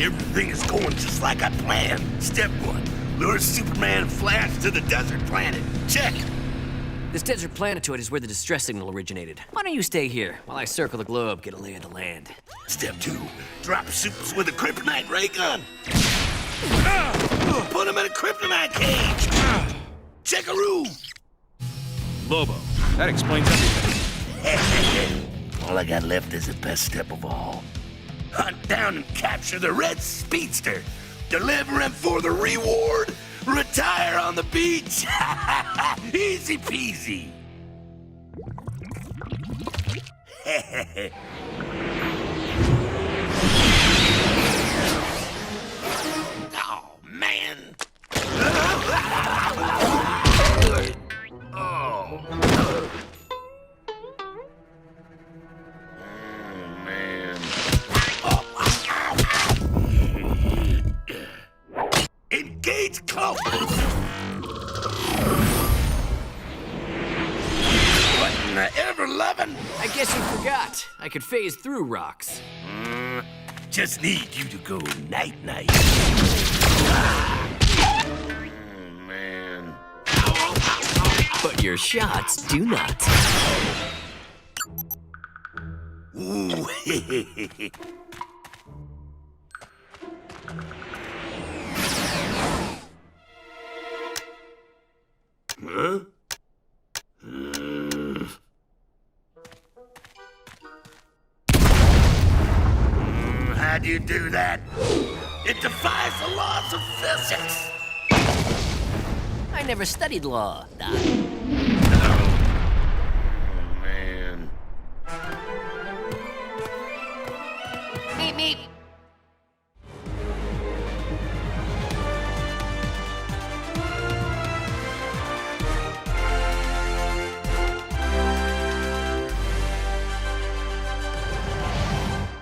Everything is going just like I planned. Step 1, lure Superman and Flash to the desert planet. Check. This desert planetoid is where the distress signal originated. Why don't you stay here while I circle the globe, get a lay of the land? Step 2, drop Supers with a kryptonite ray gun. Put him in a kryptonite cage. Check a room. Lobo, that explains everything. All I got left is the best step of all. Hunt down and capture the red speedster. Deliver him for the reward. Retire on the beach. Easy peasy. Oh, man. Oh. Man. Engage close. What in the ever-loving? I guess you forgot. I could phase through rocks. Just need you to go night-night. Man. But your shots do not. Ooh. Huh? How'd you do that? It defies the laws of physics. I never studied law, Doc.